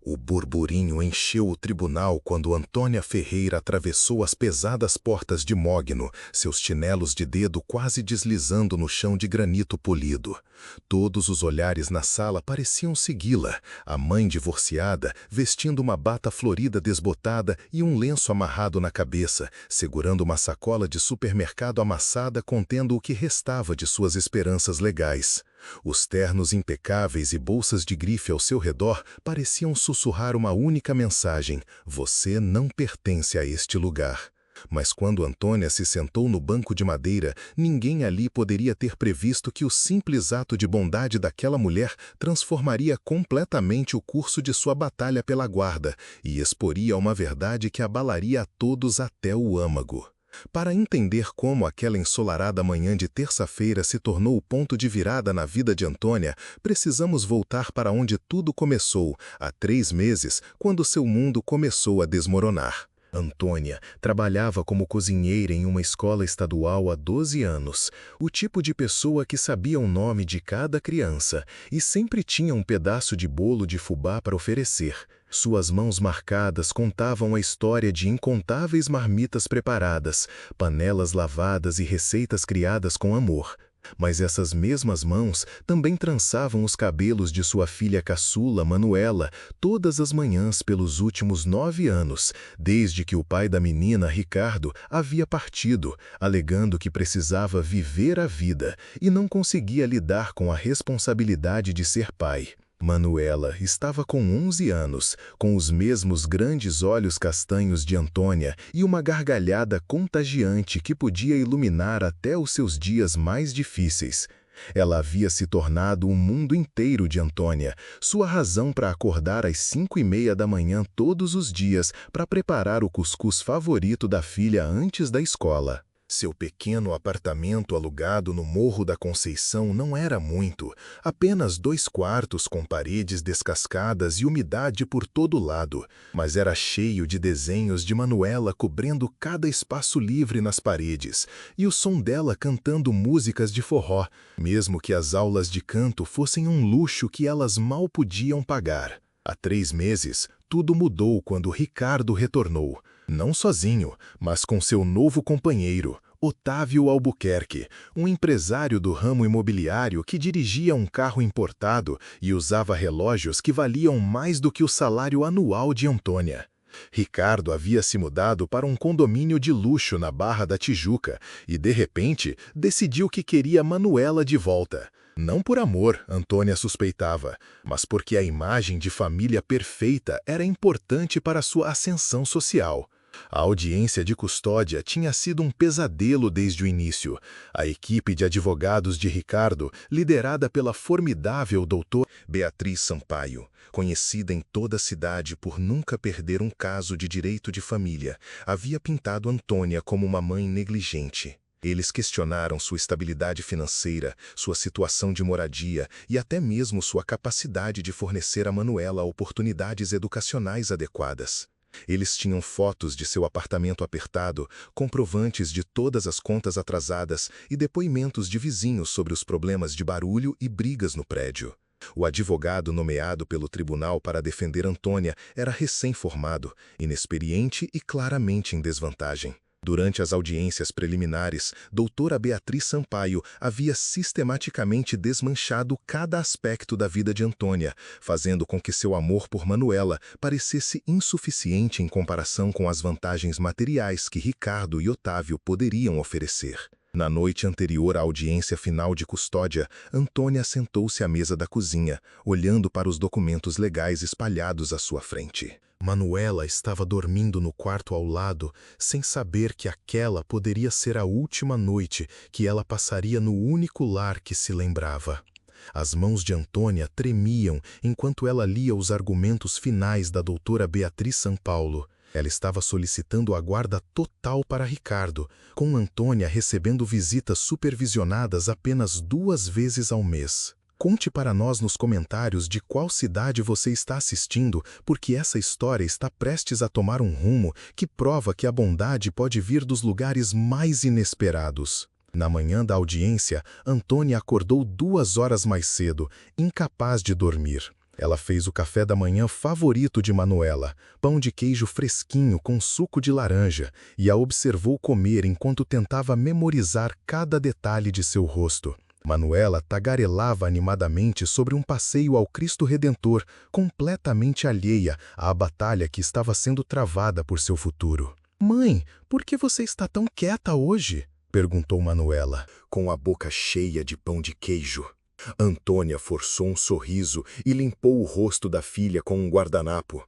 O burburinho encheu o tribunal quando Antônia Ferreira atravessou as pesadas portas de mogno, seus chinelos de dedo quase deslizando no chão de granito polido. Todos os olhares na sala pareciam segui-la, a mãe divorciada, vestindo uma bata florida desbotada e um lenço amarrado na cabeça, segurando uma sacola de supermercado amassada contendo o que restava de suas esperanças legais. Os ternos impecáveis e bolsas de grife ao seu redor pareciam sussurrar uma única mensagem: você não pertence a este lugar. Mas quando Antônia se sentou no banco de madeira, ninguém ali poderia ter previsto que o simples ato de bondade daquela mulher transformaria completamente o curso de sua batalha pela guarda e exporia uma verdade que abalaria a todos até o âmago. Para entender como aquela ensolarada manhã de terça-feira se tornou o ponto de virada na vida de Antônia, precisamos voltar para onde tudo começou, há 3 meses, quando seu mundo começou a desmoronar. Antônia trabalhava como cozinheira em uma escola estadual há 12 anos, o tipo de pessoa que sabia o nome de cada criança e sempre tinha um pedaço de bolo de fubá para oferecer. Suas mãos marcadas contavam a história de incontáveis marmitas preparadas, panelas lavadas e receitas criadas com amor. Mas essas mesmas mãos também trançavam os cabelos de sua filha caçula, Manuela, todas as manhãs pelos últimos 9 anos, desde que o pai da menina, Ricardo, havia partido, alegando que precisava viver a vida e não conseguia lidar com a responsabilidade de ser pai. Manuela estava com 11 anos, com os mesmos grandes olhos castanhos de Antônia e uma gargalhada contagiante que podia iluminar até os seus dias mais difíceis. Ela havia se tornado o mundo inteiro de Antônia, sua razão para acordar às 5h30 da manhã todos os dias para preparar o cuscuz favorito da filha antes da escola. Seu pequeno apartamento alugado no Morro da Conceição não era muito, apenas 2 quartos com paredes descascadas e umidade por todo lado, mas era cheio de desenhos de Manuela cobrindo cada espaço livre nas paredes, e o som dela cantando músicas de forró, mesmo que as aulas de canto fossem um luxo que elas mal podiam pagar. Há 3 meses, tudo mudou quando Ricardo retornou. Não sozinho, mas com seu novo companheiro, Otávio Albuquerque, um empresário do ramo imobiliário que dirigia um carro importado e usava relógios que valiam mais do que o salário anual de Antônia. Ricardo havia se mudado para um condomínio de luxo na Barra da Tijuca e, de repente, decidiu que queria Manuela de volta. Não por amor, Antônia suspeitava, mas porque a imagem de família perfeita era importante para sua ascensão social. A audiência de custódia tinha sido um pesadelo desde o início. A equipe de advogados de Ricardo, liderada pela formidável doutora Beatriz Sampaio, conhecida em toda a cidade por nunca perder um caso de direito de família, havia pintado Antônia como uma mãe negligente. Eles questionaram sua estabilidade financeira, sua situação de moradia e até mesmo sua capacidade de fornecer a Manuela oportunidades educacionais adequadas. Eles tinham fotos de seu apartamento apertado, comprovantes de todas as contas atrasadas e depoimentos de vizinhos sobre os problemas de barulho e brigas no prédio. O advogado nomeado pelo tribunal para defender Antônia era recém-formado, inexperiente e claramente em desvantagem. Durante as audiências preliminares, doutora Beatriz Sampaio havia sistematicamente desmanchado cada aspecto da vida de Antônia, fazendo com que seu amor por Manuela parecesse insuficiente em comparação com as vantagens materiais que Ricardo e Otávio poderiam oferecer. Na noite anterior à audiência final de custódia, Antônia sentou-se à mesa da cozinha, olhando para os documentos legais espalhados à sua frente. Manuela estava dormindo no quarto ao lado, sem saber que aquela poderia ser a última noite que ela passaria no único lar que se lembrava. As mãos de Antônia tremiam enquanto ela lia os argumentos finais da doutora Beatriz Sampaio. Ela estava solicitando a guarda total para Ricardo, com Antônia recebendo visitas supervisionadas apenas 2 vezes ao mês. Conte para nós nos comentários de qual cidade você está assistindo, porque essa história está prestes a tomar um rumo que prova que a bondade pode vir dos lugares mais inesperados. Na manhã da audiência, Antônia acordou 2 horas mais cedo, incapaz de dormir. Ela fez o café da manhã favorito de Manuela, pão de queijo fresquinho com suco de laranja, e a observou comer enquanto tentava memorizar cada detalhe de seu rosto. Manuela tagarelava animadamente sobre um passeio ao Cristo Redentor, completamente alheia à batalha que estava sendo travada por seu futuro. «Mãe, por que você está tão quieta hoje?» perguntou Manuela, com a boca cheia de pão de queijo. Antônia forçou um sorriso e limpou o rosto da filha com um guardanapo.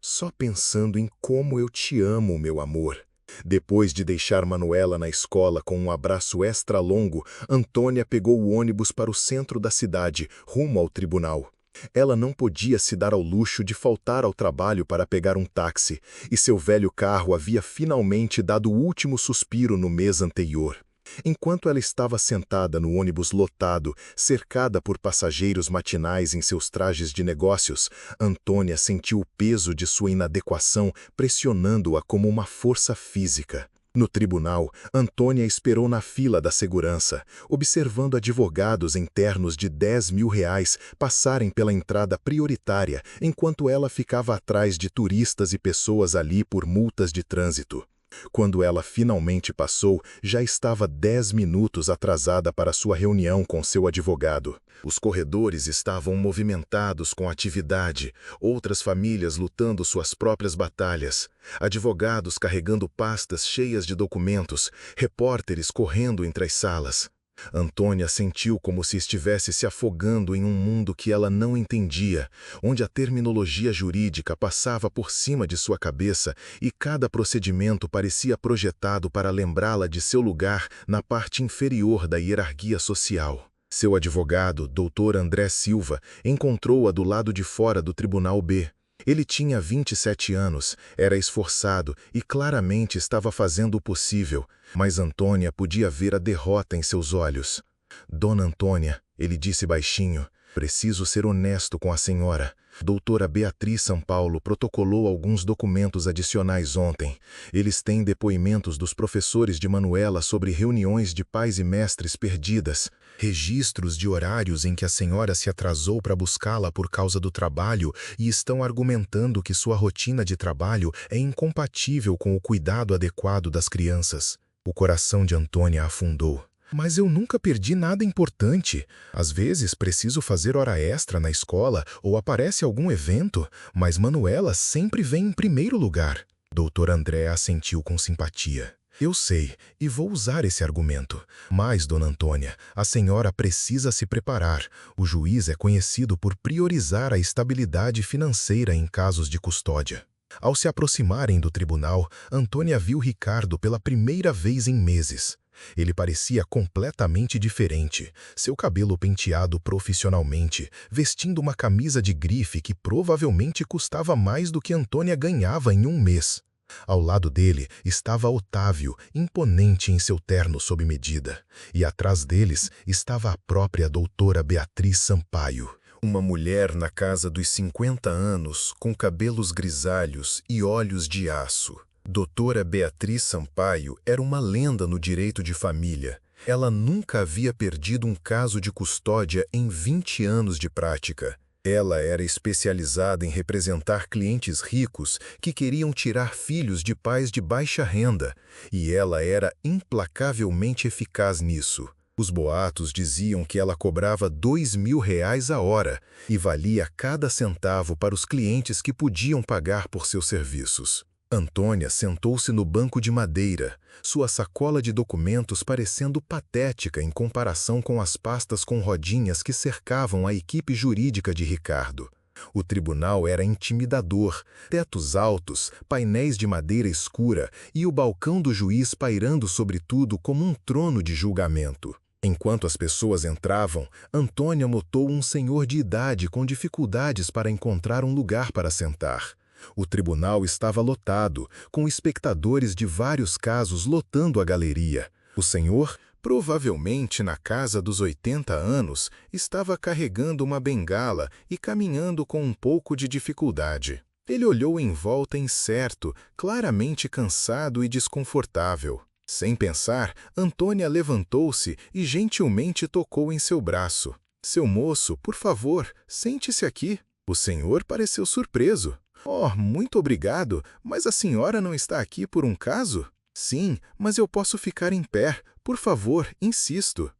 «Só pensando em como eu te amo, meu amor». Depois de deixar Manuela na escola com um abraço extra longo, Antônia pegou o ônibus para o centro da cidade, rumo ao tribunal. Ela não podia se dar ao luxo de faltar ao trabalho para pegar um táxi, e seu velho carro havia finalmente dado o último suspiro no mês anterior. Enquanto ela estava sentada no ônibus lotado, cercada por passageiros matinais em seus trajes de negócios, Antônia sentiu o peso de sua inadequação pressionando-a como uma força física. No tribunal, Antônia esperou na fila da segurança, observando advogados em ternos de R$ 10.000 passarem pela entrada prioritária, enquanto ela ficava atrás de turistas e pessoas ali por multas de trânsito. Quando ela finalmente passou, já estava 10 minutos atrasada para sua reunião com seu advogado. Os corredores estavam movimentados com atividade, outras famílias lutando suas próprias batalhas, advogados carregando pastas cheias de documentos, repórteres correndo entre as salas. Antônia sentiu como se estivesse se afogando em um mundo que ela não entendia, onde a terminologia jurídica passava por cima de sua cabeça e cada procedimento parecia projetado para lembrá-la de seu lugar na parte inferior da hierarquia social. Seu advogado, Dr. André Silva, encontrou-a do lado de fora do Tribunal B. Ele tinha 27 anos, era esforçado e claramente estava fazendo o possível, mas Antônia podia ver a derrota em seus olhos. «Dona Antônia», ele disse baixinho, «preciso ser honesto com a senhora. Doutora Beatriz São Paulo protocolou alguns documentos adicionais ontem. Eles têm depoimentos dos professores de Manuela sobre reuniões de pais e mestres perdidas, registros de horários em que a senhora se atrasou para buscá-la por causa do trabalho e estão argumentando que sua rotina de trabalho é incompatível com o cuidado adequado das crianças». O coração de Antônia afundou. «Mas eu nunca perdi nada importante. Às vezes preciso fazer hora extra na escola ou aparece algum evento, mas Manuela sempre vem em primeiro lugar». Dr. André assentiu com simpatia. «Eu sei, e vou usar esse argumento. Mas, dona Antônia, a senhora precisa se preparar. O juiz é conhecido por priorizar a estabilidade financeira em casos de custódia». Ao se aproximarem do tribunal, Antônia viu Ricardo pela primeira vez em meses. Ele parecia completamente diferente, seu cabelo penteado profissionalmente, vestindo uma camisa de grife que provavelmente custava mais do que Antônia ganhava em um mês. Ao lado dele estava Otávio, imponente em seu terno sob medida, e atrás deles estava a própria doutora Beatriz Sampaio. Uma mulher na casa dos 50 anos, com cabelos grisalhos e olhos de aço. Doutora Beatriz Sampaio era uma lenda no direito de família. Ela nunca havia perdido um caso de custódia em 20 anos de prática. Ela era especializada em representar clientes ricos que queriam tirar filhos de pais de baixa renda, e ela era implacavelmente eficaz nisso. Os boatos diziam que ela cobrava R$ 2.000 a hora e valia cada centavo para os clientes que podiam pagar por seus serviços. Antônia sentou-se no banco de madeira, sua sacola de documentos parecendo patética em comparação com as pastas com rodinhas que cercavam a equipe jurídica de Ricardo. O tribunal era intimidador, tetos altos, painéis de madeira escura e o balcão do juiz pairando sobre tudo como um trono de julgamento. Enquanto as pessoas entravam, Antônia notou um senhor de idade com dificuldades para encontrar um lugar para sentar. O tribunal estava lotado, com espectadores de vários casos lotando a galeria. O senhor, provavelmente na casa dos 80 anos, estava carregando uma bengala e caminhando com um pouco de dificuldade. Ele olhou em volta incerto, claramente cansado e desconfortável. Sem pensar, Antônia levantou-se e gentilmente tocou em seu braço. «Seu moço, por favor, sente-se aqui». O senhor pareceu surpreso. Oh, muito obrigado, mas a senhora não está aqui por um caso? Sim, mas eu posso ficar em pé. Por favor, insisto.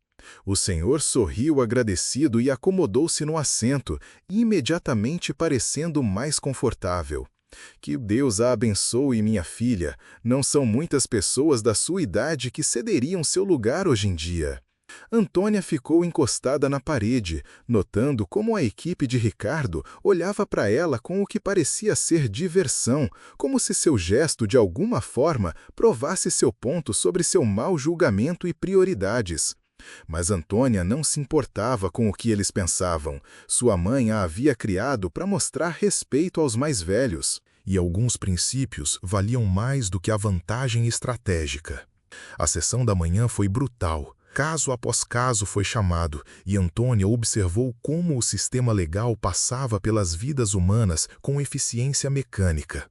O senhor sorriu agradecido e acomodou-se no assento, imediatamente parecendo mais confortável. Que Deus a abençoe, minha filha. Não são muitas pessoas da sua idade que cederiam seu lugar hoje em dia. Antônia ficou encostada na parede, notando como a equipe de Ricardo olhava para ela com o que parecia ser diversão, como se seu gesto de alguma forma provasse seu ponto sobre seu mau julgamento e prioridades. Mas Antônia não se importava com o que eles pensavam. Sua mãe a havia criado para mostrar respeito aos mais velhos, e alguns princípios valiam mais do que a vantagem estratégica. A sessão da manhã foi brutal. Caso após caso foi chamado, e Antônia observou como o sistema legal passava pelas vidas humanas com eficiência mecânica.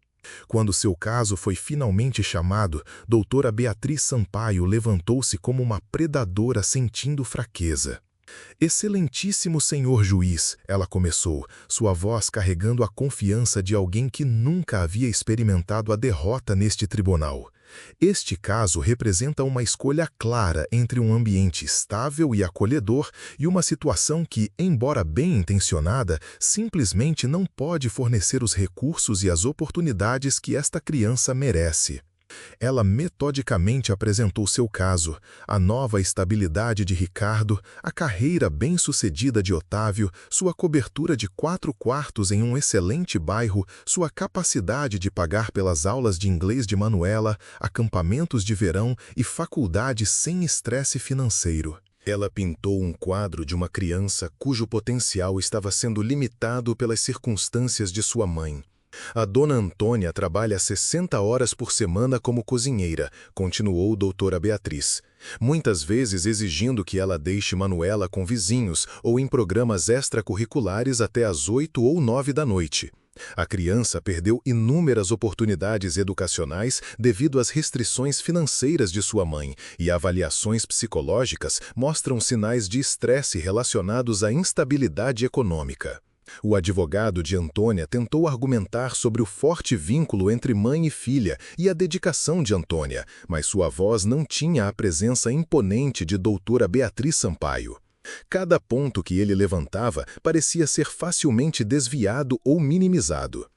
Quando seu caso foi finalmente chamado, doutora Beatriz Sampaio levantou-se como uma predadora sentindo fraqueza. Excelentíssimo senhor juiz, ela começou, sua voz carregando a confiança de alguém que nunca havia experimentado a derrota neste tribunal. Este caso representa uma escolha clara entre um ambiente estável e acolhedor e uma situação que, embora bem intencionada, simplesmente não pode fornecer os recursos e as oportunidades que esta criança merece. Ela metodicamente apresentou seu caso, a nova estabilidade de Ricardo, a carreira bem-sucedida de Otávio, sua cobertura de 4 quartos em um excelente bairro, sua capacidade de pagar pelas aulas de inglês de Manuela, acampamentos de verão e faculdade sem estresse financeiro. Ela pintou um quadro de uma criança cujo potencial estava sendo limitado pelas circunstâncias de sua mãe. A dona Antônia trabalha 60 horas por semana como cozinheira, continuou doutora Beatriz, muitas vezes exigindo que ela deixe Manuela com vizinhos ou em programas extracurriculares até às 8 ou 9 da noite. A criança perdeu inúmeras oportunidades educacionais devido às restrições financeiras de sua mãe, e avaliações psicológicas mostram sinais de estresse relacionados à instabilidade econômica. O advogado de Antônia tentou argumentar sobre o forte vínculo entre mãe e filha e a dedicação de Antônia, mas sua voz não tinha a presença imponente de doutora Beatriz Sampaio. Cada ponto que ele levantava parecia ser facilmente desviado ou minimizado.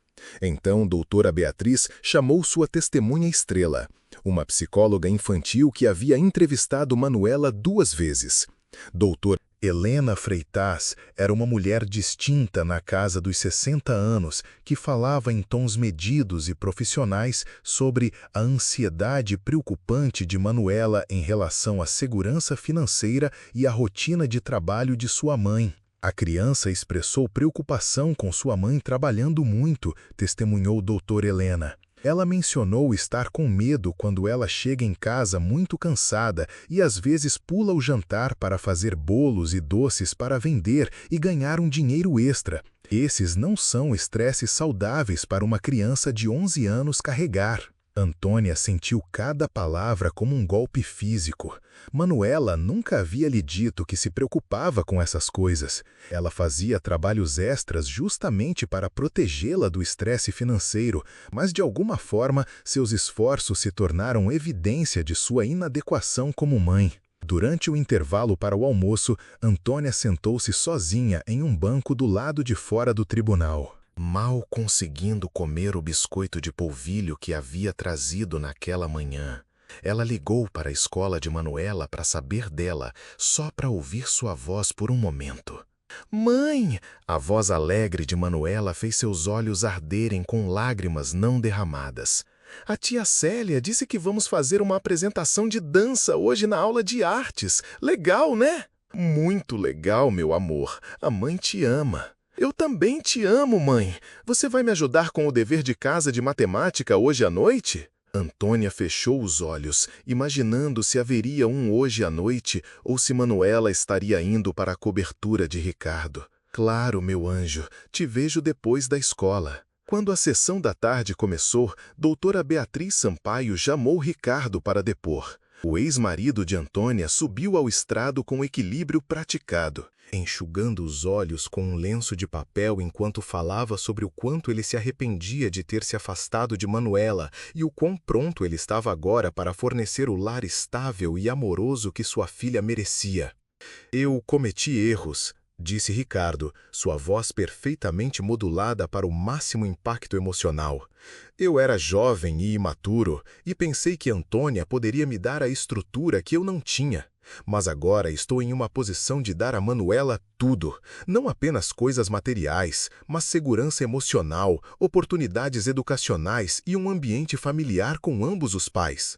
Então, doutora Beatriz chamou sua testemunha estrela, uma psicóloga infantil que havia entrevistado Manuela 2 vezes. Doutora Helena Freitas era uma mulher distinta na casa dos 60 anos que falava em tons medidos e profissionais sobre a ansiedade preocupante de Manuela em relação à segurança financeira e à rotina de trabalho de sua mãe. A criança expressou preocupação com sua mãe trabalhando muito, testemunhou doutora Helena. Ela mencionou estar com medo quando ela chega em casa muito cansada e às vezes pula o jantar para fazer bolos e doces para vender e ganhar um dinheiro extra. Esses não são estresses saudáveis para uma criança de 11 anos carregar. Antônia sentiu cada palavra como um golpe físico. Manuela nunca havia lhe dito que se preocupava com essas coisas. Ela fazia trabalhos extras justamente para protegê-la do estresse financeiro, mas de alguma forma seus esforços se tornaram evidência de sua inadequação como mãe. Durante o intervalo para o almoço, Antônia sentou-se sozinha em um banco do lado de fora do tribunal. Mal conseguindo comer o biscoito de polvilho que havia trazido naquela manhã, ela ligou para a escola de Manuela para saber dela, só para ouvir sua voz por um momento. Mãe! A voz alegre de Manuela fez seus olhos arderem com lágrimas não derramadas. A tia Célia disse que vamos fazer uma apresentação de dança hoje na aula de artes. Legal, né? Muito legal, meu amor. A mãe te ama. Eu também te amo, mãe. Você vai me ajudar com o dever de casa de matemática hoje à noite? Antônia fechou os olhos, imaginando se haveria um hoje à noite ou se Manuela estaria indo para a cobertura de Ricardo. Claro, meu anjo, te vejo depois da escola. Quando a sessão da tarde começou, doutora Beatriz Sampaio chamou Ricardo para depor. O ex-marido de Antônia subiu ao estrado com equilíbrio praticado, enxugando os olhos com um lenço de papel enquanto falava sobre o quanto ele se arrependia de ter se afastado de Manuela e o quão pronto ele estava agora para fornecer o lar estável e amoroso que sua filha merecia. Eu cometi erros, disse Ricardo, sua voz perfeitamente modulada para o máximo impacto emocional. Eu era jovem e imaturo e pensei que Antônia poderia me dar a estrutura que eu não tinha. Mas agora estou em uma posição de dar a Manuela tudo, não apenas coisas materiais, mas segurança emocional, oportunidades educacionais e um ambiente familiar com ambos os pais.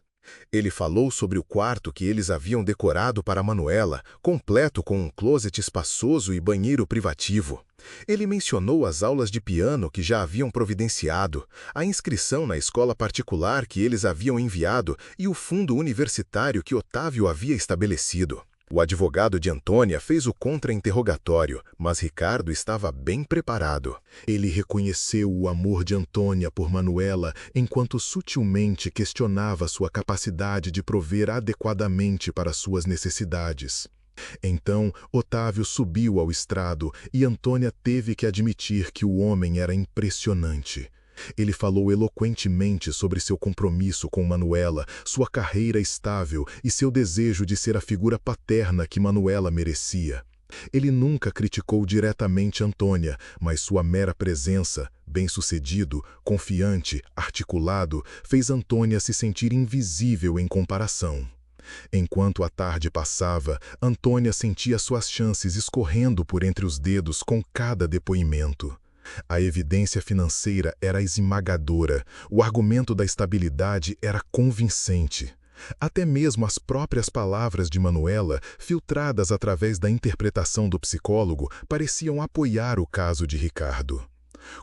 Ele falou sobre o quarto que eles haviam decorado para Manuela, completo com um closet espaçoso e banheiro privativo. Ele mencionou as aulas de piano que já haviam providenciado, a inscrição na escola particular que eles haviam enviado e o fundo universitário que Otávio havia estabelecido. O advogado de Antônia fez o contra-interrogatório, mas Ricardo estava bem preparado. Ele reconheceu o amor de Antônia por Manuela enquanto sutilmente questionava sua capacidade de prover adequadamente para suas necessidades. Então, Otávio subiu ao estrado e Antônia teve que admitir que o homem era impressionante. Ele falou eloquentemente sobre seu compromisso com Manuela, sua carreira estável e seu desejo de ser a figura paterna que Manuela merecia. Ele nunca criticou diretamente Antônia, mas sua mera presença, bem-sucedido, confiante, articulado, fez Antônia se sentir invisível em comparação. Enquanto a tarde passava, Antônia sentia suas chances escorrendo por entre os dedos com cada depoimento. A evidência financeira era esmagadora, o argumento da estabilidade era convincente. Até mesmo as próprias palavras de Manuela, filtradas através da interpretação do psicólogo, pareciam apoiar o caso de Ricardo.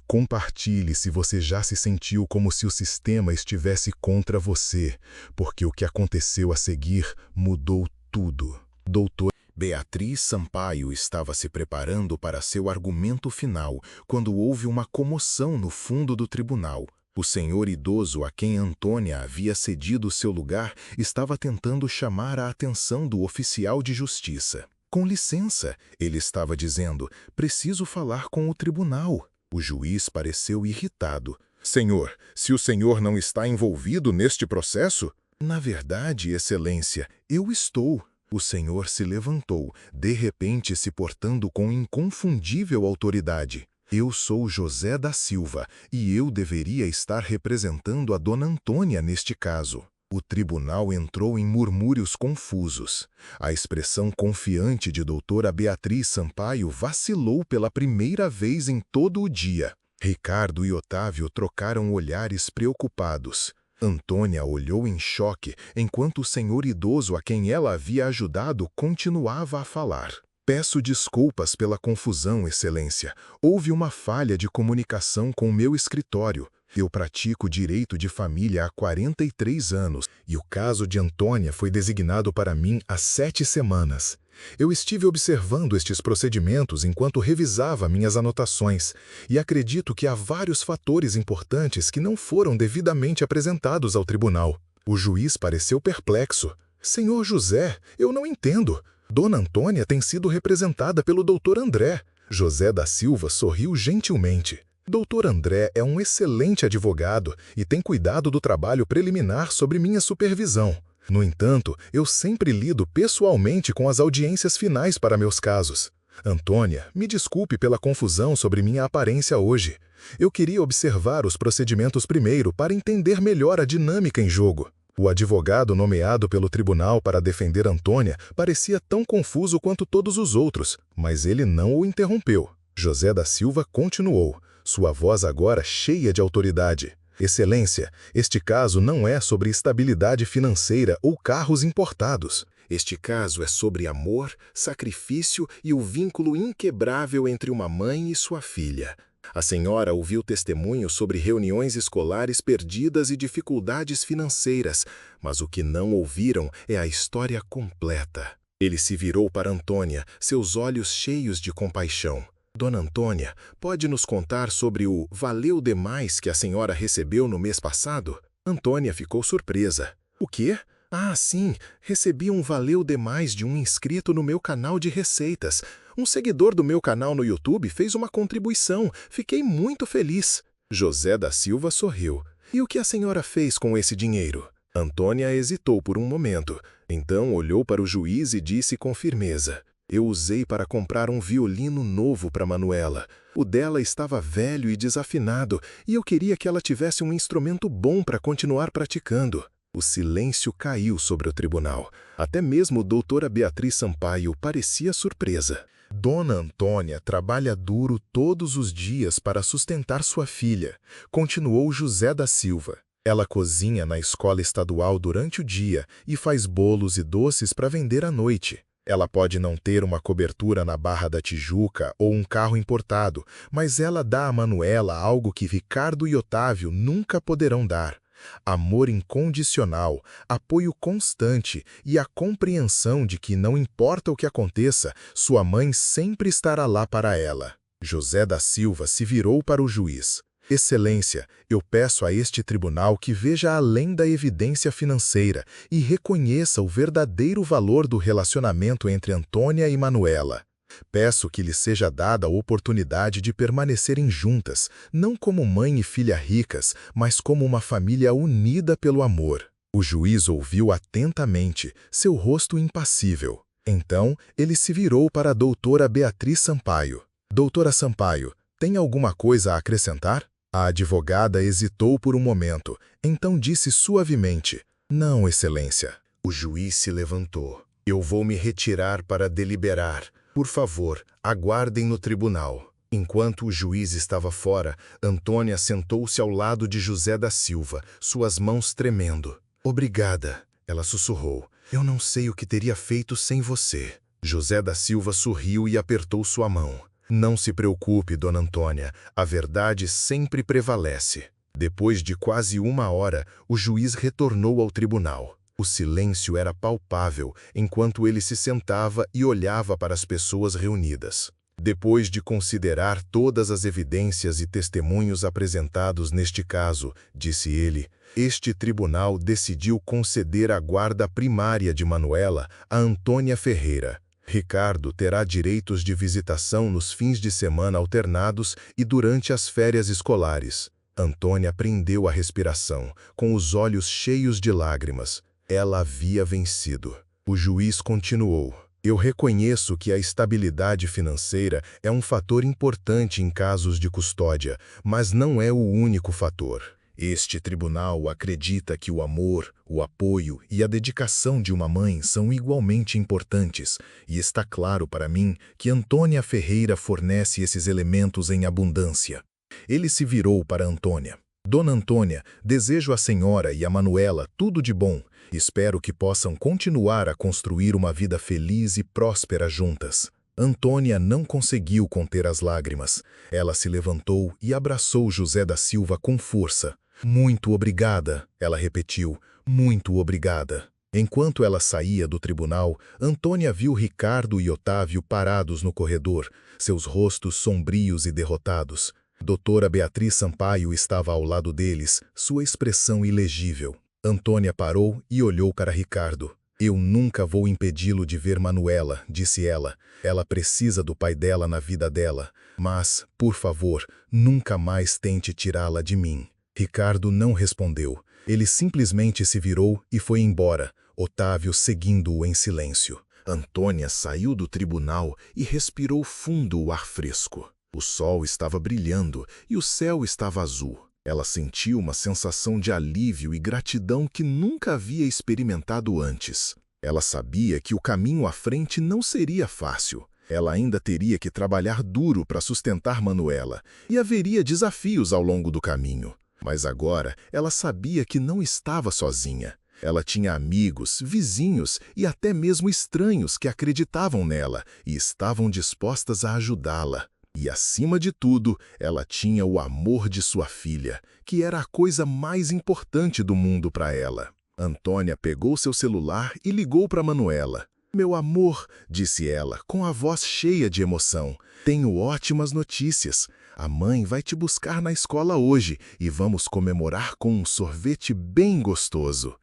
Compartilhe se você já se sentiu como se o sistema estivesse contra você, porque o que aconteceu a seguir mudou tudo. Doutor Beatriz Sampaio estava se preparando para seu argumento final quando houve uma comoção no fundo do tribunal. O senhor idoso a quem Antônia havia cedido seu lugar estava tentando chamar a atenção do oficial de justiça. Com licença, ele estava dizendo, preciso falar com o tribunal. O juiz pareceu irritado. Senhor, se o senhor não está envolvido neste processo? Na verdade, excelência, eu estou. O senhor se levantou, de repente se portando com inconfundível autoridade. Eu sou José da Silva e eu deveria estar representando a dona Antônia neste caso. O tribunal entrou em murmúrios confusos. A expressão confiante de doutora Beatriz Sampaio vacilou pela primeira vez em todo o dia. Ricardo e Otávio trocaram olhares preocupados. Antônia olhou em choque, enquanto o senhor idoso a quem ela havia ajudado continuava a falar. Peço desculpas pela confusão, excelência. Houve uma falha de comunicação com o meu escritório. Eu pratico direito de família há 43 anos e o caso de Antônia foi designado para mim há 7 semanas. Eu estive observando estes procedimentos enquanto revisava minhas anotações e acredito que há vários fatores importantes que não foram devidamente apresentados ao tribunal. O juiz pareceu perplexo. Senhor José, eu não entendo. Dona Antônia tem sido representada pelo Dr. André. José da Silva sorriu gentilmente. Dr. André é um excelente advogado e tem cuidado do trabalho preliminar sobre minha supervisão. No entanto, eu sempre lido pessoalmente com as audiências finais para meus casos. Antônia, me desculpe pela confusão sobre minha aparência hoje. Eu queria observar os procedimentos primeiro para entender melhor a dinâmica em jogo. O advogado nomeado pelo tribunal para defender Antônia parecia tão confuso quanto todos os outros, mas ele não o interrompeu. José da Silva continuou, sua voz agora cheia de autoridade. Excelência, este caso não é sobre estabilidade financeira ou carros importados. Este caso é sobre amor, sacrifício e o vínculo inquebrável entre uma mãe e sua filha. A senhora ouviu testemunhos sobre reuniões escolares perdidas e dificuldades financeiras, mas o que não ouviram é a história completa. Ele se virou para Antônia, seus olhos cheios de compaixão. Dona Antônia, pode nos contar sobre o valeu demais que a senhora recebeu no mês passado? Antônia ficou surpresa. O quê? Ah, sim, recebi um valeu demais de um inscrito no meu canal de receitas. Um seguidor do meu canal no YouTube fez uma contribuição. Fiquei muito feliz. José da Silva sorriu. E o que a senhora fez com esse dinheiro? Antônia hesitou por um momento. Então olhou para o juiz e disse com firmeza: Eu usei para comprar um violino novo para Manuela. O dela estava velho e desafinado, e eu queria que ela tivesse um instrumento bom para continuar praticando. O silêncio caiu sobre o tribunal. Até mesmo doutora Beatriz Sampaio parecia surpresa. Dona Antônia trabalha duro todos os dias para sustentar sua filha, continuou José da Silva. Ela cozinha na escola estadual durante o dia e faz bolos e doces para vender à noite. Ela pode não ter uma cobertura na Barra da Tijuca ou um carro importado, mas ela dá a Manuela algo que Ricardo e Otávio nunca poderão dar. Amor incondicional, apoio constante e a compreensão de que não importa o que aconteça, sua mãe sempre estará lá para ela. José da Silva se virou para o juiz. Excelência, eu peço a este tribunal que veja além da evidência financeira e reconheça o verdadeiro valor do relacionamento entre Antônia e Manuela. Peço que lhes seja dada a oportunidade de permanecerem juntas, não como mãe e filha ricas, mas como uma família unida pelo amor. O juiz ouviu atentamente, seu rosto impassível. Então, ele se virou para a doutora Beatriz Sampaio. Doutora Sampaio, tem alguma coisa a acrescentar? A advogada hesitou por um momento, então disse suavemente: Não, excelência. O juiz se levantou. Eu vou me retirar para deliberar. Por favor, aguardem no tribunal. Enquanto o juiz estava fora, Antônia sentou-se ao lado de José da Silva, suas mãos tremendo. Obrigada, ela sussurrou. Eu não sei o que teria feito sem você. José da Silva sorriu e apertou sua mão. Não se preocupe, dona Antônia, a verdade sempre prevalece. Depois de quase 1 hora, o juiz retornou ao tribunal. O silêncio era palpável enquanto ele se sentava e olhava para as pessoas reunidas. Depois de considerar todas as evidências e testemunhos apresentados neste caso, disse ele, este tribunal decidiu conceder a guarda primária de Manuela a Antônia Ferreira. Ricardo terá direitos de visitação nos fins de semana alternados e durante as férias escolares. Antônia prendeu a respiração, com os olhos cheios de lágrimas. Ela havia vencido. O juiz continuou. Eu reconheço que a estabilidade financeira é um fator importante em casos de custódia, mas não é o único fator. Este tribunal acredita que o amor, o apoio e a dedicação de uma mãe são igualmente importantes, e está claro para mim que Antônia Ferreira fornece esses elementos em abundância. Ele se virou para Antônia. Dona Antônia, desejo à senhora e a Manuela tudo de bom. Espero que possam continuar a construir uma vida feliz e próspera juntas. Antônia não conseguiu conter as lágrimas. Ela se levantou e abraçou José da Silva com força. Muito obrigada, ela repetiu. Muito obrigada. Enquanto ela saía do tribunal, Antônia viu Ricardo e Otávio parados no corredor, seus rostos sombrios e derrotados. Doutora Beatriz Sampaio estava ao lado deles, sua expressão ilegível. Antônia parou e olhou para Ricardo. Eu nunca vou impedi-lo de ver Manuela, disse ela. Ela precisa do pai dela na vida dela. Mas, por favor, nunca mais tente tirá-la de mim. Ricardo não respondeu. Ele simplesmente se virou e foi embora, Otávio seguindo-o em silêncio. Antônia saiu do tribunal e respirou fundo o ar fresco. O sol estava brilhando e o céu estava azul. Ela sentiu uma sensação de alívio e gratidão que nunca havia experimentado antes. Ela sabia que o caminho à frente não seria fácil. Ela ainda teria que trabalhar duro para sustentar Manuela, e haveria desafios ao longo do caminho. Mas agora ela sabia que não estava sozinha. Ela tinha amigos, vizinhos e até mesmo estranhos que acreditavam nela e estavam dispostas a ajudá-la. E, acima de tudo, ela tinha o amor de sua filha, que era a coisa mais importante do mundo para ela. Antônia pegou seu celular e ligou para Manuela. Meu amor, disse ela, com a voz cheia de emoção, tenho ótimas notícias. A mãe vai te buscar na escola hoje e vamos comemorar com um sorvete bem gostoso.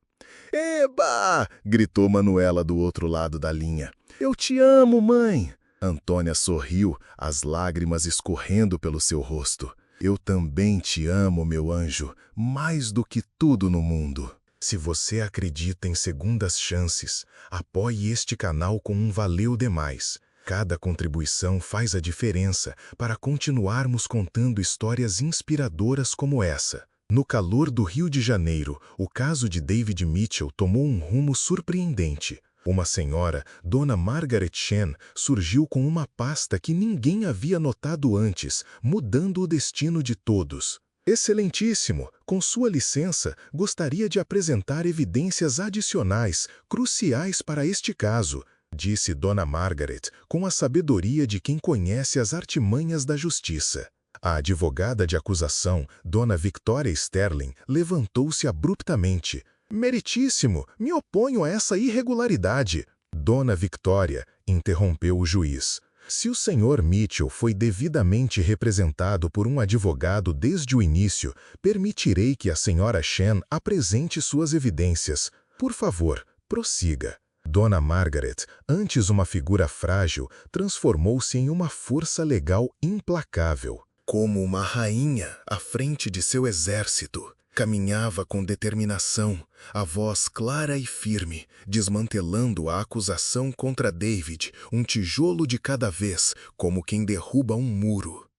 Eba! Gritou Manuela do outro lado da linha. Eu te amo, mãe! Antônia sorriu, as lágrimas escorrendo pelo seu rosto. Eu também te amo, meu anjo, mais do que tudo no mundo. Se você acredita em segundas chances, apoie este canal com um valeu demais. Cada contribuição faz a diferença para continuarmos contando histórias inspiradoras como essa. No calor do Rio de Janeiro, o caso de David Mitchell tomou um rumo surpreendente. Uma senhora, Dona Margaret Chen, surgiu com uma pasta que ninguém havia notado antes, mudando o destino de todos. Excelentíssimo, com sua licença, gostaria de apresentar evidências adicionais, cruciais para este caso, disse Dona Margaret, com a sabedoria de quem conhece as artimanhas da justiça. A advogada de acusação, Dona Victoria Sterling, levantou-se abruptamente. Meritíssimo, me oponho a essa irregularidade. Dona Victoria, interrompeu o juiz. Se o senhor Mitchell foi devidamente representado por um advogado desde o início, permitirei que a senhora Chen apresente suas evidências. Por favor, prossiga. Dona Margaret, antes uma figura frágil, transformou-se em uma força legal implacável. Como uma rainha à frente de seu exército, caminhava com determinação, a voz clara e firme, desmantelando a acusação contra David, um tijolo de cada vez, como quem derruba um muro.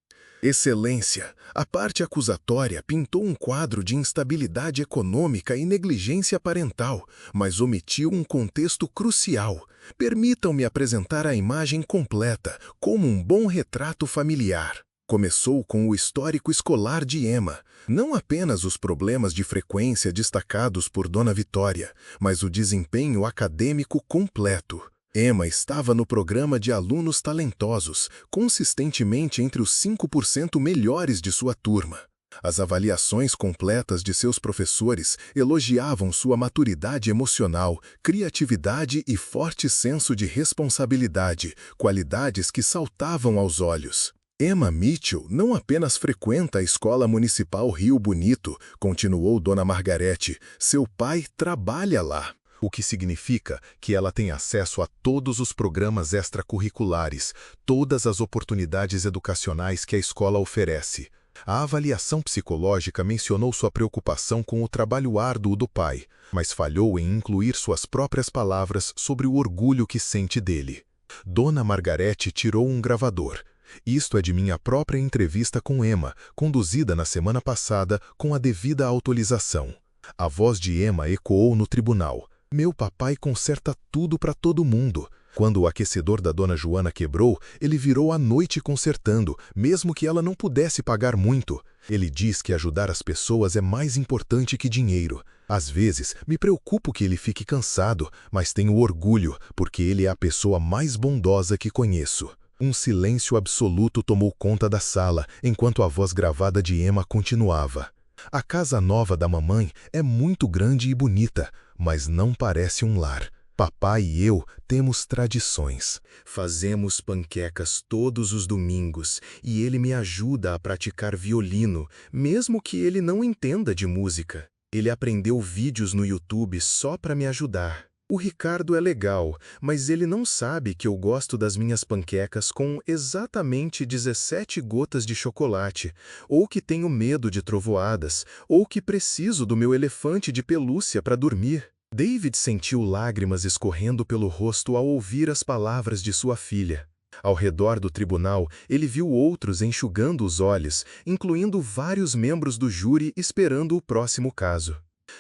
Excelência, a parte acusatória pintou um quadro de instabilidade econômica e negligência parental, mas omitiu um contexto crucial. Permitam-me apresentar a imagem completa, como um bom retrato familiar. Começou com o histórico escolar de Emma, não apenas os problemas de frequência destacados por Dona Vitória, mas o desempenho acadêmico completo. Emma estava no programa de alunos talentosos, consistentemente entre os 5% melhores de sua turma. As avaliações completas de seus professores elogiavam sua maturidade emocional, criatividade e forte senso de responsabilidade, qualidades que saltavam aos olhos. Emma Mitchell não apenas frequenta a Escola Municipal Rio Bonito, continuou Dona Margarete, seu pai trabalha lá. O que significa que ela tem acesso a todos os programas extracurriculares, todas as oportunidades educacionais que a escola oferece. A avaliação psicológica mencionou sua preocupação com o trabalho árduo do pai, mas falhou em incluir suas próprias palavras sobre o orgulho que sente dele. Dona Margarete tirou um gravador. Isto é de minha própria entrevista com Emma, conduzida na semana passada com a devida autorização. A voz de Emma ecoou no tribunal. Meu papai conserta tudo para todo mundo. Quando o aquecedor da Dona Joana quebrou, ele virou a noite consertando, mesmo que ela não pudesse pagar muito. Ele diz que ajudar as pessoas é mais importante que dinheiro. Às vezes, me preocupo que ele fique cansado, mas tenho orgulho, porque ele é a pessoa mais bondosa que conheço. Um silêncio absoluto tomou conta da sala, enquanto a voz gravada de Emma continuava. A casa nova da mamãe é muito grande e bonita, mas não parece um lar. Papai e eu temos tradições. Fazemos panquecas todos os domingos e ele me ajuda a praticar violino, mesmo que ele não entenda de música. Ele aprendeu vídeos no YouTube só para me ajudar. O Ricardo é legal, mas ele não sabe que eu gosto das minhas panquecas com exatamente 17 gotas de chocolate, ou que tenho medo de trovoadas, ou que preciso do meu elefante de pelúcia para dormir. David sentiu lágrimas escorrendo pelo rosto ao ouvir as palavras de sua filha. Ao redor do tribunal, ele viu outros enxugando os olhos, incluindo vários membros do júri esperando o próximo caso.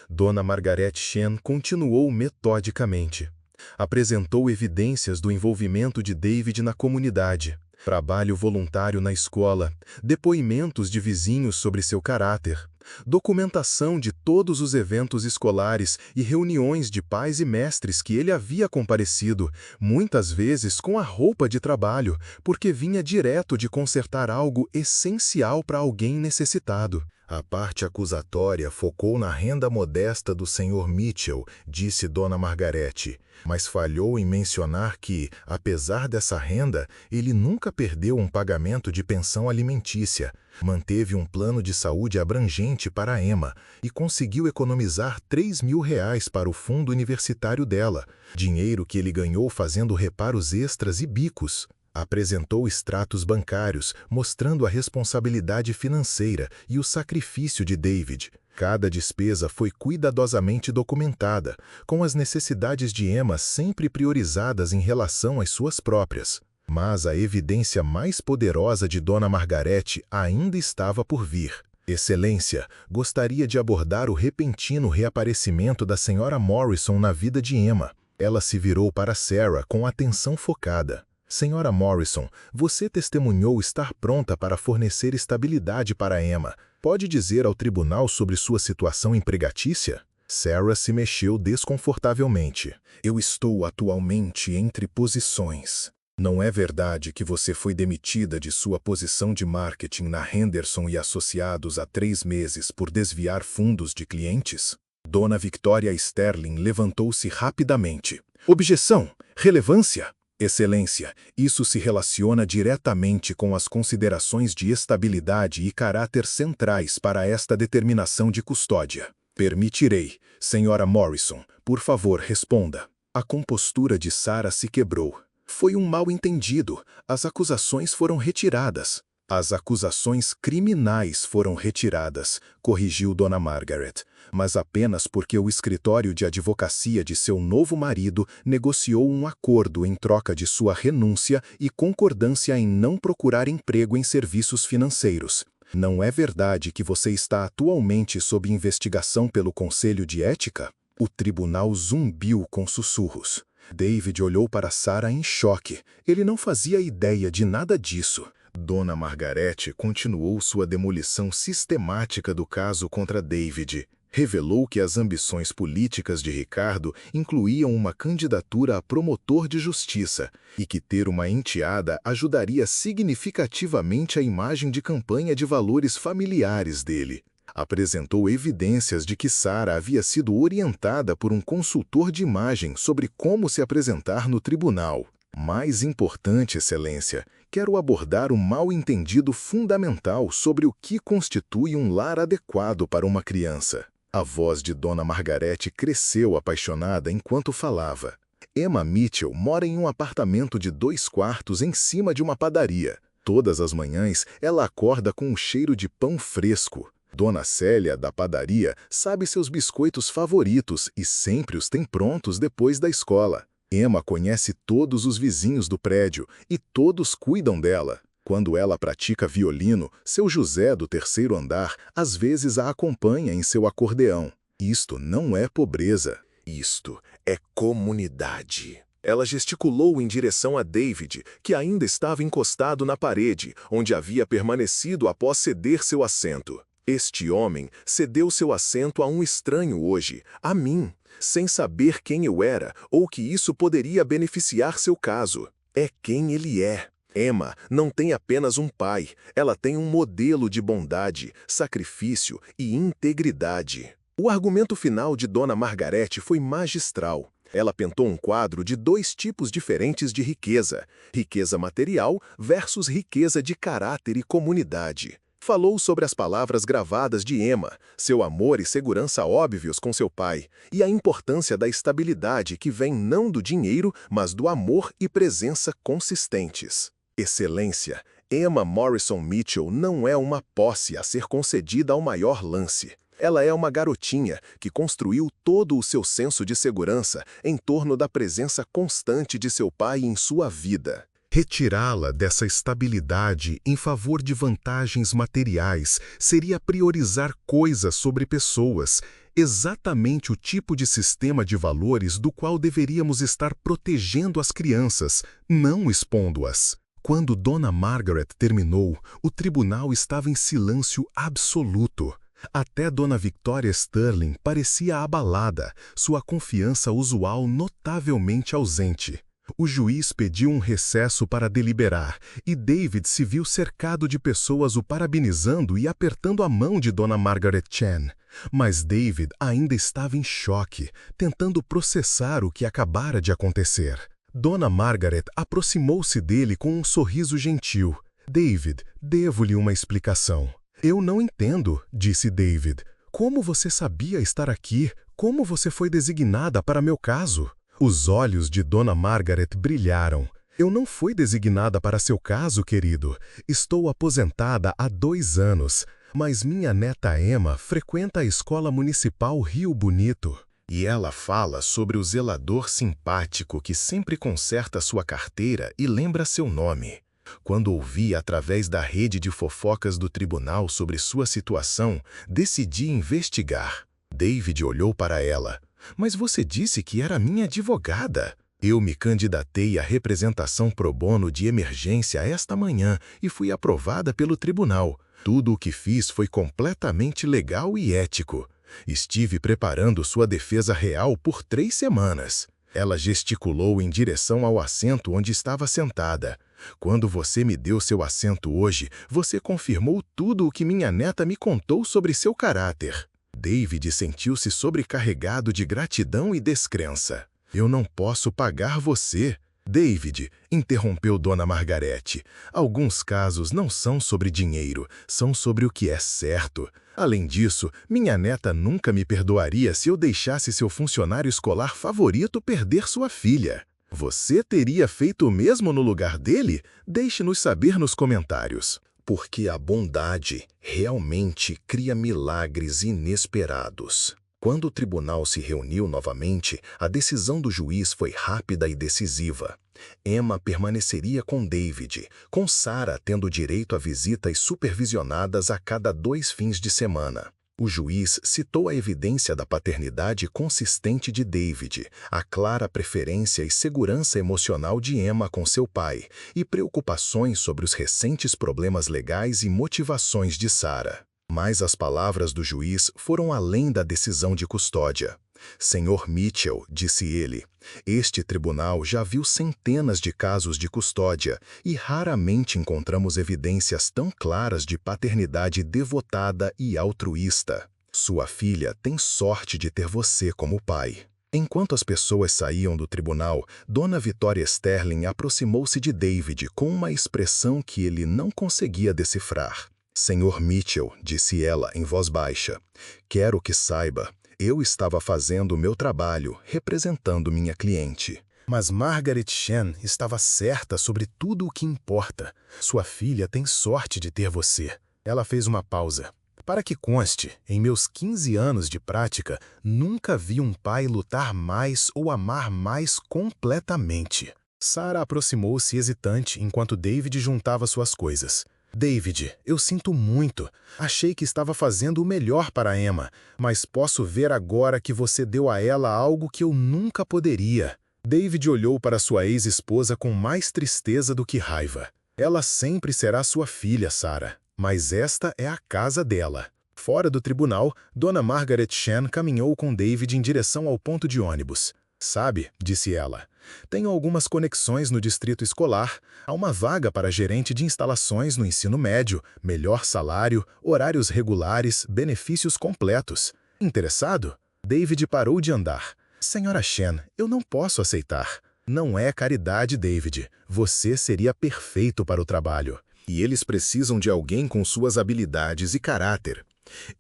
Dona Margaret Chen continuou metodicamente. Apresentou evidências do envolvimento de David na comunidade, trabalho voluntário na escola, depoimentos de vizinhos sobre seu caráter, documentação de todos os eventos escolares e reuniões de pais e mestres que ele havia comparecido, muitas vezes com a roupa de trabalho, porque vinha direto de consertar algo essencial para alguém necessitado. A parte acusatória focou na renda modesta do Sr. Mitchell, disse Dona Margarete, mas falhou em mencionar que, apesar dessa renda, ele nunca perdeu um pagamento de pensão alimentícia. Manteve um plano de saúde abrangente para Emma e conseguiu economizar R$ 3.000 para o fundo universitário dela, dinheiro que ele ganhou fazendo reparos extras e bicos. Apresentou extratos bancários, mostrando a responsabilidade financeira e o sacrifício de David. Cada despesa foi cuidadosamente documentada, com as necessidades de Emma sempre priorizadas em relação às suas próprias. Mas a evidência mais poderosa de Dona Margarete ainda estava por vir. Excelência, gostaria de abordar o repentino reaparecimento da Sra. Morrison na vida de Emma. Ela se virou para Sarah com atenção focada. Sra. Morrison, você testemunhou estar pronta para fornecer estabilidade para Emma. Pode dizer ao tribunal sobre sua situação empregatícia? Sarah se mexeu desconfortavelmente. Eu estou atualmente entre posições. Não é verdade que você foi demitida de sua posição de marketing na Henderson e Associados há 3 meses por desviar fundos de clientes? Dona Victoria Sterling levantou-se rapidamente. Objeção! Relevância! Excelência, isso se relaciona diretamente com as considerações de estabilidade e caráter centrais para esta determinação de custódia. Permitirei. Sra. Morrison, por favor, responda. A compostura de Sarah se quebrou. Foi um mal-entendido. As acusações foram retiradas. As acusações criminais foram retiradas, corrigiu Dona Margaret, mas apenas porque o escritório de advocacia de seu novo marido negociou um acordo em troca de sua renúncia e concordância em não procurar emprego em serviços financeiros. Não é verdade que você está atualmente sob investigação pelo Conselho de Ética? O tribunal zumbiu com sussurros. David olhou para Sarah em choque. Ele não fazia ideia de nada disso. Dona Margarete continuou sua demolição sistemática do caso contra David. Revelou que as ambições políticas de Ricardo incluíam uma candidatura a promotor de justiça e que ter uma enteada ajudaria significativamente a imagem de campanha de valores familiares dele. Apresentou evidências de que Sarah havia sido orientada por um consultor de imagem sobre como se apresentar no tribunal. Mais importante, Excelência, quero abordar um mal-entendido fundamental sobre o que constitui um lar adequado para uma criança. A voz de Dona Margarete cresceu apaixonada enquanto falava. Emma Mitchell mora em um apartamento de 2 quartos em cima de uma padaria. Todas as manhãs, ela acorda com um cheiro de pão fresco. Dona Célia, da padaria, sabe seus biscoitos favoritos e sempre os tem prontos depois da escola. Emma conhece todos os vizinhos do prédio e todos cuidam dela. Quando ela pratica violino, seu José do 3º andar às vezes a acompanha em seu acordeão. Isto não é pobreza. Isto é comunidade. Ela gesticulou em direção a David, que ainda estava encostado na parede, onde havia permanecido após ceder seu assento. Este homem cedeu seu assento a um estranho hoje, a mim, sem saber quem eu era ou que isso poderia beneficiar seu caso. É quem ele é. Emma não tem apenas um pai, ela tem um modelo de bondade, sacrifício e integridade. O argumento final de Dona Margarete foi magistral. Ela pintou um quadro de 2 tipos diferentes de riqueza: riqueza material versus riqueza de caráter e comunidade. Falou sobre as palavras gravadas de Emma, seu amor e segurança óbvios com seu pai, e a importância da estabilidade que vem não do dinheiro, mas do amor e presença consistentes. Excelência, Emma Morrison Mitchell não é uma posse a ser concedida ao maior lance. Ela é uma garotinha que construiu todo o seu senso de segurança em torno da presença constante de seu pai em sua vida. Retirá-la dessa estabilidade em favor de vantagens materiais seria priorizar coisas sobre pessoas, exatamente o tipo de sistema de valores do qual deveríamos estar protegendo as crianças, não expondo-as. Quando Dona Margaret terminou, o tribunal estava em silêncio absoluto. Até Dona Victoria Sterling parecia abalada, sua confiança usual notavelmente ausente. O juiz pediu um recesso para deliberar, e David se viu cercado de pessoas o parabenizando e apertando a mão de Dona Margaret Chan. Mas David ainda estava em choque, tentando processar o que acabara de acontecer. Dona Margaret aproximou-se dele com um sorriso gentil. David, devo-lhe uma explicação. Eu não entendo, disse David. Como você sabia estar aqui? Como você foi designada para meu caso? Os olhos de Dona Margaret brilharam. Eu não fui designada para seu caso, querido. Estou aposentada há 2 anos, mas minha neta Emma frequenta a Escola Municipal Rio Bonito. E ela fala sobre o zelador simpático que sempre conserta sua carteira e lembra seu nome. Quando ouvi através da rede de fofocas do tribunal sobre sua situação, decidi investigar. David olhou para ela. Mas você disse que era minha advogada. Eu me candidatei à representação pro bono de emergência esta manhã e fui aprovada pelo tribunal. Tudo o que fiz foi completamente legal e ético. Estive preparando sua defesa real por 3 semanas. Ela gesticulou em direção ao assento onde estava sentada. Quando você me deu seu assento hoje, você confirmou tudo o que minha neta me contou sobre seu caráter. David sentiu-se sobrecarregado de gratidão e descrença. Eu não posso pagar você. David, interrompeu Dona Margarete, alguns casos não são sobre dinheiro, são sobre o que é certo. Além disso, minha neta nunca me perdoaria se eu deixasse seu funcionário escolar favorito perder sua filha. Você teria feito o mesmo no lugar dele? Deixe-nos saber nos comentários. Porque a bondade realmente cria milagres inesperados. Quando o tribunal se reuniu novamente, a decisão do juiz foi rápida e decisiva. Emma permaneceria com David, com Sarah tendo direito a visitas supervisionadas a cada 2 fins de semana. O juiz citou a evidência da paternidade consistente de David, a clara preferência e segurança emocional de Emma com seu pai, e preocupações sobre os recentes problemas legais e motivações de Sarah. Mas as palavras do juiz foram além da decisão de custódia. Senhor Mitchell, disse ele, este tribunal já viu centenas de casos de custódia e raramente encontramos evidências tão claras de paternidade devotada e altruísta. Sua filha tem sorte de ter você como pai. Enquanto as pessoas saíam do tribunal, Dona Vitória Sterling aproximou-se de David com uma expressão que ele não conseguia decifrar. Senhor Mitchell, disse ela em voz baixa, quero que saiba, eu estava fazendo o meu trabalho, representando minha cliente. Mas Margaret Shen estava certa sobre tudo o que importa. Sua filha tem sorte de ter você. Ela fez uma pausa. Para que conste, em meus 15 anos de prática, nunca vi um pai lutar mais ou amar mais completamente. Sarah aproximou-se hesitante enquanto David juntava suas coisas. David, eu sinto muito. Achei que estava fazendo o melhor para Emma, mas posso ver agora que você deu a ela algo que eu nunca poderia. David olhou para sua ex-esposa com mais tristeza do que raiva. Ela sempre será sua filha, Sarah, mas esta é a casa dela. Fora do tribunal, Dona Margaret Shen caminhou com David em direção ao ponto de ônibus. Sabe, disse ela, tenho algumas conexões no distrito escolar. Há uma vaga para gerente de instalações no ensino médio, melhor salário, horários regulares, benefícios completos. Interessado? David parou de andar. Senhora Shen, eu não posso aceitar. Não é caridade, David. Você seria perfeito para o trabalho. E eles precisam de alguém com suas habilidades e caráter.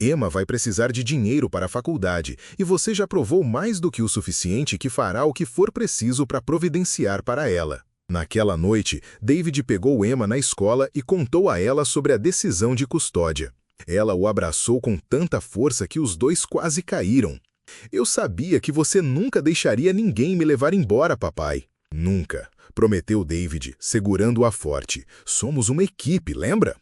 Emma vai precisar de dinheiro para a faculdade e você já provou mais do que o suficiente que fará o que for preciso para providenciar para ela. Naquela noite, David pegou Emma na escola e contou a ela sobre a decisão de custódia. Ela o abraçou com tanta força que os dois quase caíram. Eu sabia que você nunca deixaria ninguém me levar embora, papai. Nunca, prometeu David, segurando-a forte. Somos uma equipe, lembra?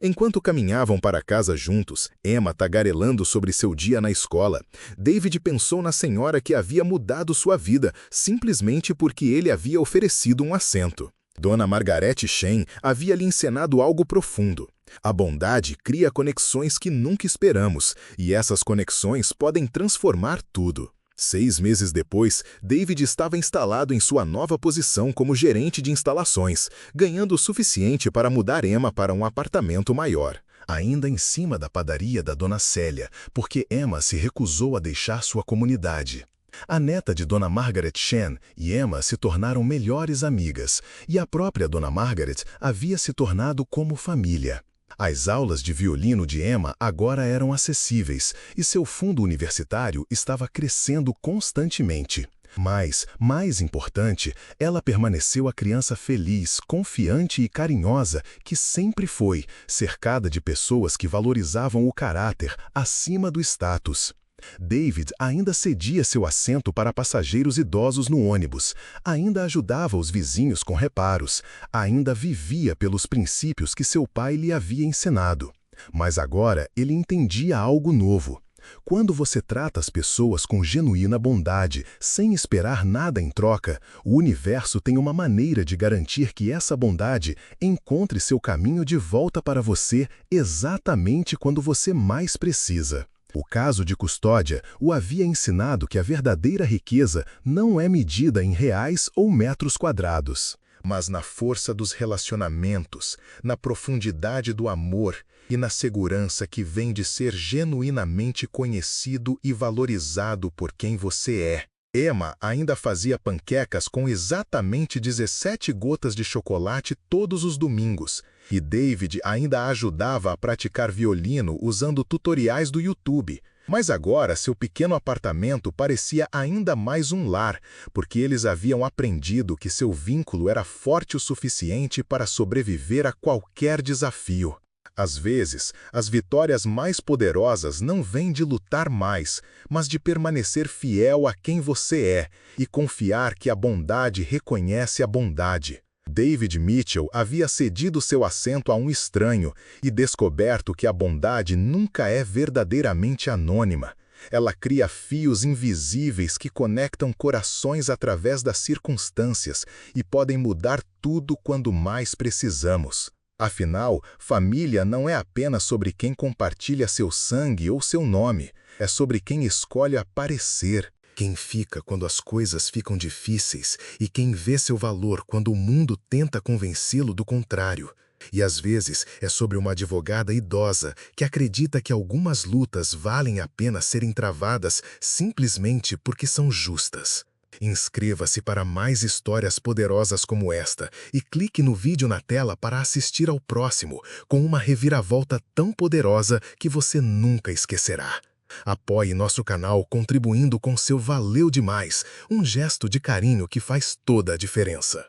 Enquanto caminhavam para casa juntos, Emma tagarelando sobre seu dia na escola, David pensou na senhora que havia mudado sua vida simplesmente porque ele havia oferecido um assento. Dona Margaret Shen havia lhe ensinado algo profundo. A bondade cria conexões que nunca esperamos, e essas conexões podem transformar tudo. 6 meses depois, David estava instalado em sua nova posição como gerente de instalações, ganhando o suficiente para mudar Emma para um apartamento maior. Ainda em cima da padaria da Dona Célia, porque Emma se recusou a deixar sua comunidade. A neta de Dona Margaret Shen e Emma se tornaram melhores amigas, e a própria Dona Margaret havia se tornado como família. As aulas de violino de Emma agora eram acessíveis, e seu fundo universitário estava crescendo constantemente. Mas, mais importante, ela permaneceu a criança feliz, confiante e carinhosa que sempre foi, cercada de pessoas que valorizavam o caráter acima do status. David ainda cedia seu assento para passageiros idosos no ônibus, ainda ajudava os vizinhos com reparos, ainda vivia pelos princípios que seu pai lhe havia ensinado. Mas agora ele entendia algo novo. Quando você trata as pessoas com genuína bondade, sem esperar nada em troca, o universo tem uma maneira de garantir que essa bondade encontre seu caminho de volta para você exatamente quando você mais precisa. O caso de Custódia o havia ensinado que a verdadeira riqueza não é medida em reais ou metros quadrados, mas na força dos relacionamentos, na profundidade do amor e na segurança que vem de ser genuinamente conhecido e valorizado por quem você é. Emma ainda fazia panquecas com exatamente 17 gotas de chocolate todos os domingos, e David ainda a ajudava a praticar violino usando tutoriais do YouTube. Mas agora seu pequeno apartamento parecia ainda mais um lar, porque eles haviam aprendido que seu vínculo era forte o suficiente para sobreviver a qualquer desafio. Às vezes, as vitórias mais poderosas não vêm de lutar mais, mas de permanecer fiel a quem você é e confiar que a bondade reconhece a bondade. David Mitchell havia cedido seu assento a um estranho e descoberto que a bondade nunca é verdadeiramente anônima. Ela cria fios invisíveis que conectam corações através das circunstâncias e podem mudar tudo quando mais precisamos. Afinal, família não é apenas sobre quem compartilha seu sangue ou seu nome, é sobre quem escolhe aparecer. Quem fica quando as coisas ficam difíceis e quem vê seu valor quando o mundo tenta convencê-lo do contrário. E às vezes é sobre uma advogada idosa que acredita que algumas lutas valem a pena serem travadas simplesmente porque são justas. Inscreva-se para mais histórias poderosas como esta e clique no vídeo na tela para assistir ao próximo, com uma reviravolta tão poderosa que você nunca esquecerá. Apoie nosso canal contribuindo com seu valeu demais, um gesto de carinho que faz toda a diferença.